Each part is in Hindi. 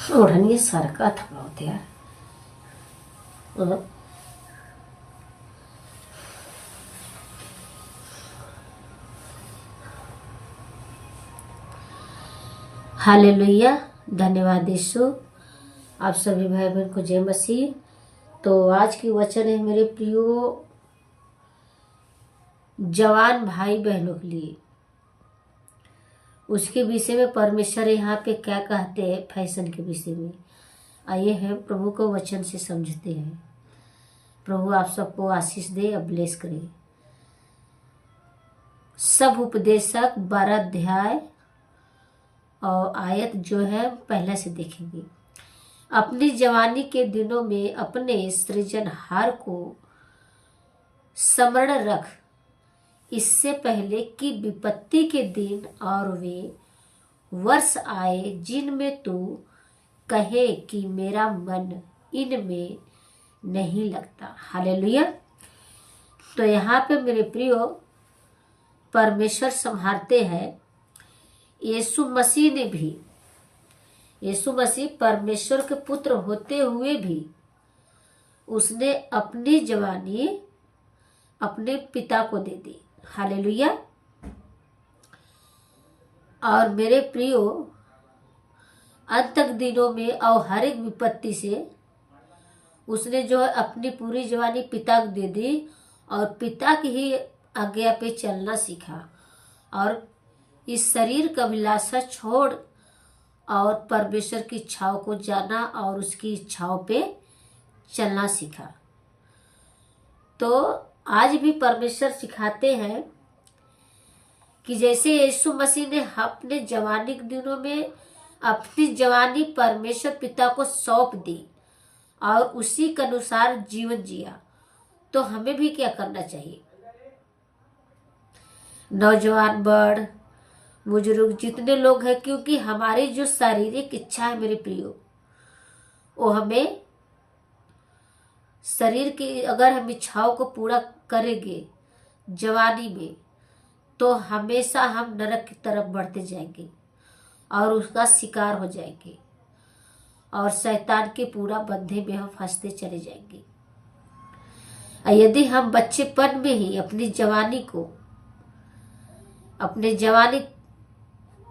ओढ़नी सरका था बहुत यार। हालेलुया। धन्यवाद यीशु। आप सभी भाई बहन को जय मसीह। तो आज की वचन है मेरे प्रियो जवान भाई बहनों के लिए। उसके विषय में परमेश्वर यहाँ पे क्या कहते हैं फैशन के विषय में। आइए हम प्रभु को वचन से समझते हैं। प्रभु आप सबको आशीष दे, अब ब्लेस करे। सब उपदेशक 12 अध्याय और आयत जो है पहला से देखेंगे। अपनी जवानी के दिनों में अपने सृजनहार को स्मरण रख, इससे पहले कि विपत्ति के दिन और वे वर्ष आए जिनमें तू कहे कि मेरा मन इनमें नहीं लगता। हालेलुया। तो यहाँ पे मेरे प्रियो परमेश्वर संभालते हैं। यीशु मसीह ने भी, यीशु मसीह परमेश्वर के पुत्र होते हुए भी उसने अपनी जवानी अपने पिता को दे दी। हालेलुया। और मेरे प्रियो अंत तक दिनों में और हर एक विपत्ति से उसने जो है अपनी पूरी जवानी पिता को दे दी और पिता की ही आज्ञा पे चलना सीखा और इस शरीर का अभिलाषा छोड़ और परमेश्वर की इच्छाओं को जाना और उसकी इच्छाओं पे चलना सीखा। तो आज भी परमेश्वर सिखाते हैं कि जैसे यीशु मसीह ने अपने जवानी के दिनों में अपनी जवानी परमेश्वर पिता को सौंप दी और उसी के अनुसार जीवन जिया, तो हमें भी क्या करना चाहिए। नौजवान बड़ बुजुर्ग जितने लोग हैं, क्योंकि हमारी जो शारीरिक इच्छा है मेरे प्रियो, वो हमें शरीर की अगर हम इच्छाओं को पूरा करेंगे जवानी में, तो हमेशा हम नरक की तरफ बढ़ते जाएंगे और उसका शिकार हो जाएंगे और शैतान के पूरा बंधे में हम फंसते चले जाएंगे। यदि हम बच्चेपन में ही अपनी जवानी को, अपने जवानी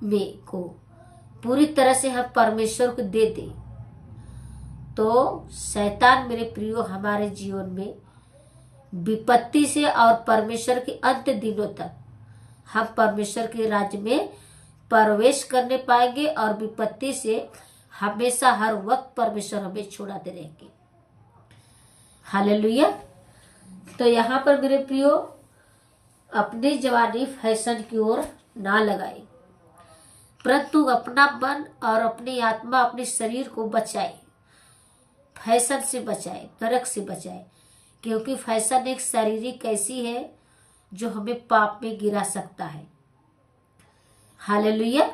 में को पूरी तरह से हम परमेश्वर को दे दें, तो शैतान मेरे प्रियो हमारे जीवन में विपत्ति से और परमेश्वर के अंत दिनों तक हम परमेश्वर के राज्य में प्रवेश करने पाएंगे और विपत्ति से हमेशा हर वक्त परमेश्वर हमें छुड़ाते रहेंगे। हालेलुया। तो यहाँ पर मेरे प्रियो अपनी जवानी फैशन की ओर ना लगाए, परंतु अपना मन और अपनी आत्मा, अपने शरीर को बचाए, फैशन से बचाए, नरक से बचाए। क्योंकि फैशन एक शारीरिक ऐसी है जो हमें पाप में गिरा सकता है। हालेलुया।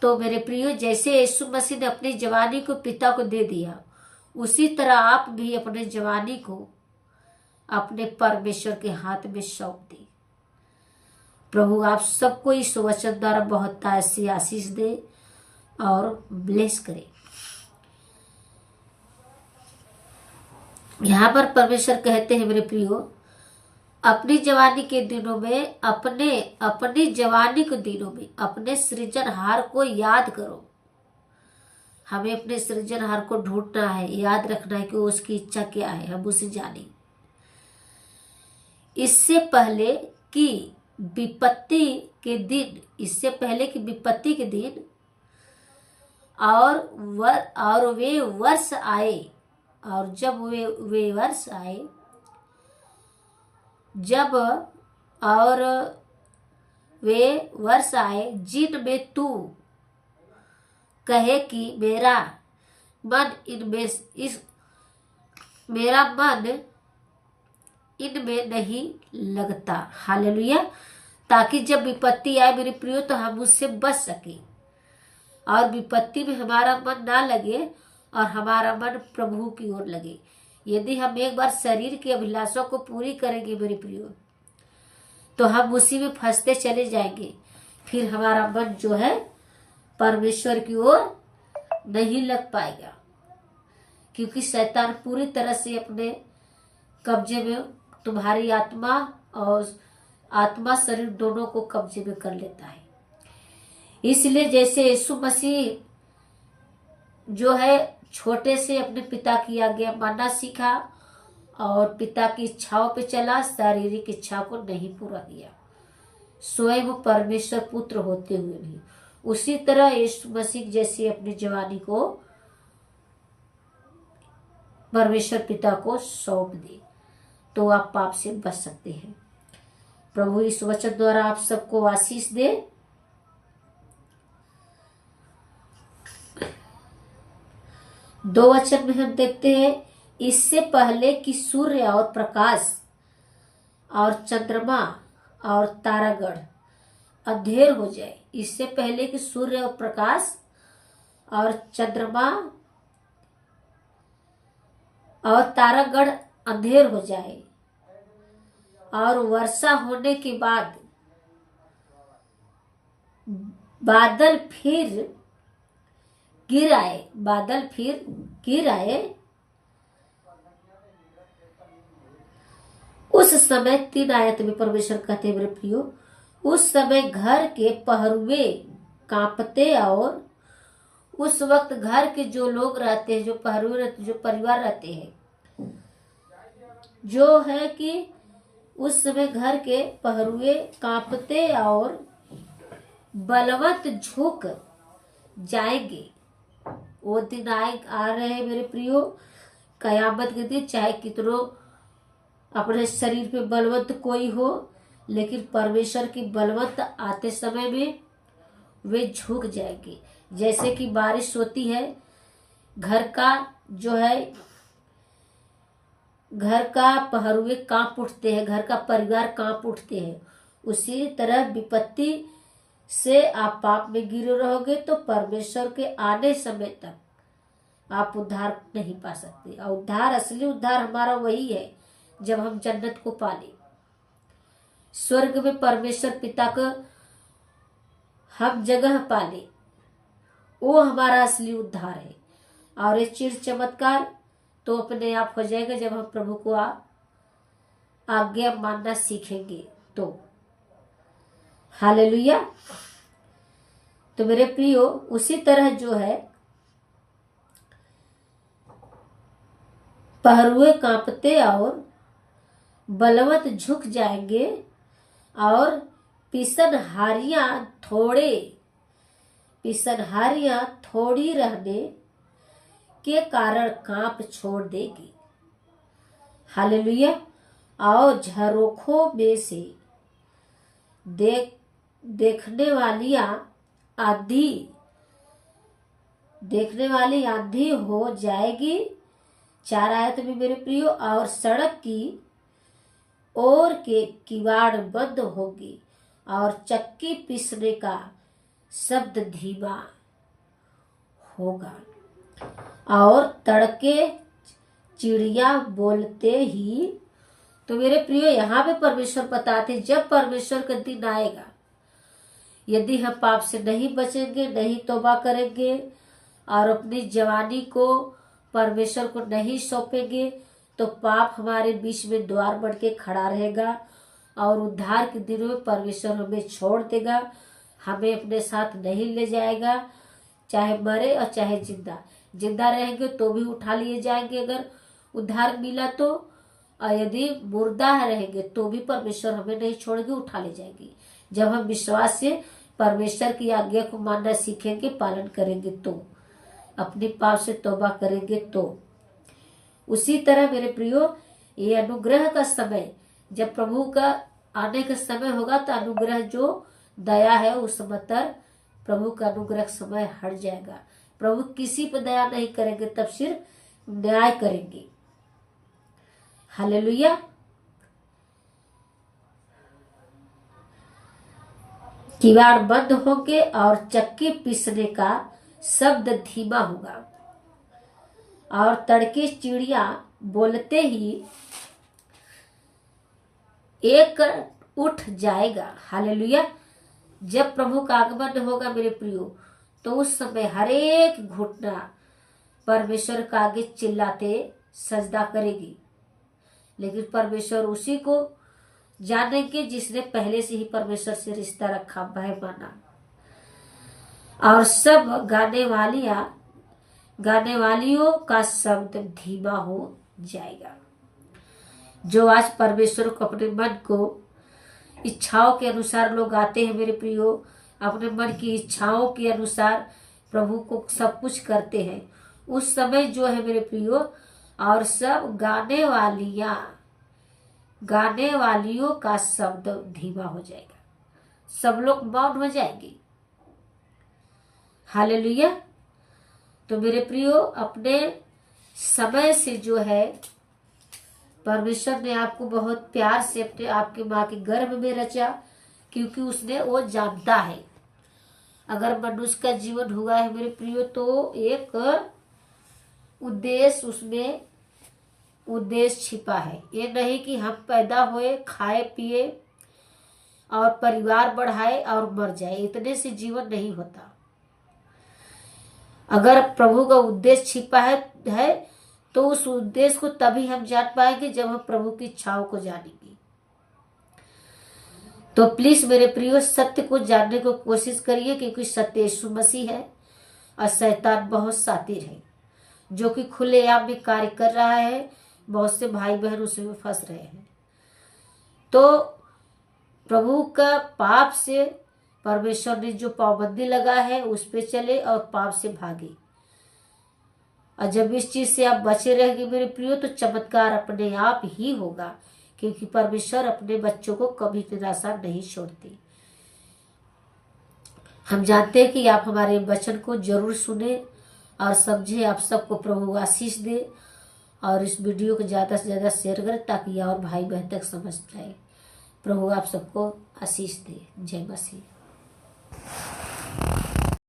तो मेरे प्रियो जैसे यीशु मसीह ने अपनी जवानी को पिता को दे दिया, उसी तरह आप भी अपने जवानी को अपने परमेश्वर के हाथ में सौंप दी। प्रभु आप सबको इस वचन द्वारा बहुत ऐसी आशीष दे और ब्लेस करे। यहाँ पर परमेश्वर कहते हैं मेरे प्रियो अपनी जवानी के दिनों में, अपनी जवानी के दिनों में अपने सृजनहार को याद करो। हमें अपने सृजनहार को ढूंढना है, याद रखना है कि उसकी इच्छा क्या है, हम उसे जाने। इससे पहले कि विपत्ति के दिन, इससे पहले कि विपत्ति के दिन और वे वर्ष आए, और जब वे वर्ष आए, जब और वे वर्ष आए जिनमें तू कहे कि मेरा मन इनमें नहीं लगता। हालेलुया। ताकि जब विपत्ति आए मेरे प्रियो तो हम उससे बच सके और विपत्ति में हमारा मन ना लगे और हमारा मन प्रभु की ओर लगे। यदि हम एक बार शरीर की अभिलाषा को पूरी करेंगे मेरे प्रियो, तो हम उसी में फंसते चले जाएंगे। फिर हमारा मन जो है परमेश्वर की ओर नहीं लग पाएगा, क्योंकि शैतान पूरी तरह से अपने कब्जे में तुम्हारी आत्मा और आत्मा शरीर दोनों को कब्जे में कर लेता है। इसलिए जैसे यीशु मसीह जो है छोटे से अपने पिता की आज्ञा मानना सीखा और पिता की इच्छाओं पे चला, शारीरिक इच्छा को नहीं पूरा किया, स्वयं परमेश्वर पुत्र होते हुए भी, उसी तरह यीशु मसीह जैसे अपनी जवानी को परमेश्वर पिता को सौंप दे, तो आप पाप से बच सकते हैं। प्रभु इस वचन द्वारा आप सबको आशीष दे। दो वचन में हम देखते हैं, इससे पहले कि सूर्य और प्रकाश और चंद्रमा और तारागण अंधेर हो जाए, इससे पहले कि सूर्य और प्रकाश और चंद्रमा और तारागण अंधेर हो जाए और वर्षा होने के बाद बादल फिर गिर आए, उस समय 3 आयत में परमेश्वर कहते हैं, मेरे प्रियो, उस समय घर के पहरुए कांपते, और उस वक्त घर के जो लोग रहते हैं, जो पहरुए रहते, जो परिवार रहते हैं, जो है कि उस समय घर के पहरुए कांपते और बलवंत झुक जाएंगे। वो दिन आ रहे हैं मेरे प्रियो, कयामत के दिन, चाहे कितनों अपने शरीर पे बलवंत कोई हो, लेकिन परमेश्वर की बलवंत आते समय में वे झुक जाएंगे। जैसे कि बारिश होती है, घर का जो है घर का पहरुए कांप उठते हैं, घर का परिवार कांप उठते हैं, उसी तरह विपत्ति से आप पाप में गिरे रहोगे तो परमेश्वर के आने समय तक आप उद्धार नहीं पा सकते। और उद्धार, असली उद्धार हमारा वही है जब हम जन्नत को पाले, स्वर्ग में परमेश्वर पिता को हम जगह पाले, वो हमारा असली उद्धार है। और ये चीज चमत्कार तो अपने आप हो जाएगा जब हम प्रभु को आज्ञा मानना सीखेंगे तो। हालेलुया। तो मेरे प्रियो, उसी तरह जो है पहरुए कांपते और बलवंत झुक जाएंगे, और पिसनहारियां थोड़ी रहने के कारण कांप छोड़ देगी। हालेलुया। और झरोखों में से देखने वाली आंधी हो जाएगी। 4 आयत में मेरे प्रियो, और सड़क की ओर के किवाड़ बंद होगी और चक्की पीसने का शब्द धीमा होगा, और तड़के चिड़िया बोलते ही। तो मेरे प्रियो, यहाँ पे परमेश्वर बताते, जब परमेश्वर का दिन आएगा, यदि हम पाप से नहीं बचेंगे, नहीं तौबा करेंगे और अपनी जवानी को परमेश्वर को नहीं सौंपेंगे, तो पाप हमारे बीच में द्वार बन के खड़ा रहेगा और उद्धार के दिनों में परमेश्वर हमें छोड़ देगा, हमें अपने साथ नहीं ले जाएगा, चाहे मरे और चाहे जिंदा रहेंगे तो भी उठा लिए जाएंगे अगर उद्धार मिला तो, और यदि मुर्दा रहेंगे तो भी परमेश्वर हमें नहीं छोड़ेंगे, उठा ले जाएंगे। जब हम विश्वास से परमेश्वर की आज्ञा को मानना सीखेंगे, पालन करेंगे, तो अपने पाप से तौबा करेंगे तो। उसी तरह मेरे प्रियो, ये अनुग्रह का समय, जब प्रभु का आने का समय होगा तो अनुग्रह जो दया है उस समय पर प्रभु का अनुग्रह समय हट जाएगा। प्रभु किसी पर दया नहीं करेंगे, तब सिर्फ न्याय करेंगे। हालेलुया। किवाड़ बंद होंगे और चक्की पीसने का शब्द धीमा होगा, और तड़के चिड़िया बोलते ही एक उठ जाएगा। हालेलुया। जब प्रभु का आगमन होगा मेरे प्रियो, तो उस समय हर एक घुटना परमेश्वर का आगे चिल्लाते सजदा करेगी। लेकिन परमेश्वर उसी को जानेंगे जिसने पहले से ही परमेश्वर से रिश्ता रखा, भय माना। और सब गाने वालियों का शब्द धीमा हो जाएगा। जो आज परमेश्वर को अपने मन को इच्छाओं के अनुसार लोग गाते हैं मेरे प्रियो, अपने मन की इच्छाओं के अनुसार प्रभु को सब कुछ करते हैं, उस समय जो है मेरे प्रियो, और सब गाने वालियों का शब्द धीमा हो जाएगा, सब लोग मौन हो जाएंगे। हालेलुया। तो मेरे प्रियो, अपने समय से जो है परमेश्वर ने आपको बहुत प्यार से अपने आपके माँ के गर्भ में रचा, क्योंकि उसने वो जानता है। अगर मनुष्य का जीवन हुआ है मेरे प्रियो, तो एक उद्देश्य, उसमें उद्देश्य छिपा है। ये नहीं कि हम पैदा हुए, खाए पिए और परिवार बढ़ाए और मर जाए, इतने से जीवन नहीं होता। अगर प्रभु का उद्देश्य छिपा है तो उस उद्देश्य को तभी हम जान पाएंगे जब हम प्रभु की इच्छाओं को जानेंगे। तो प्लीज मेरे प्रियो, सत्य को जानने को कोशिश करिए, क्योंकि सत्य यीशु मसीह है और शैतान बहुत शातिर है, जो कि खुलेआम में कार्य कर रहा है। बहुत से भाई बहन उसमें फंस रहे हैं। तो प्रभु का पाप से परमेश्वर ने जो पाबंदी लगा है उस पे चले और पाप से भागे। और जब इस चीज से आप बचे रहेंगे मेरे प्रियो, तो चमत्कार अपने आप ही होगा, क्योंकि परमेश्वर अपने बच्चों को कभी निराशा नहीं छोड़ते। हम जानते हैं कि आप हमारे वचन को जरूर सुने और समझे। आप सबको प्रभु आशीष दे और इस वीडियो को ज्यादा से ज्यादा शेयर करें, ताकि और भाई बहन तक समझ जाए। प्रभु आप सबको आशीष दे। जय मसीह।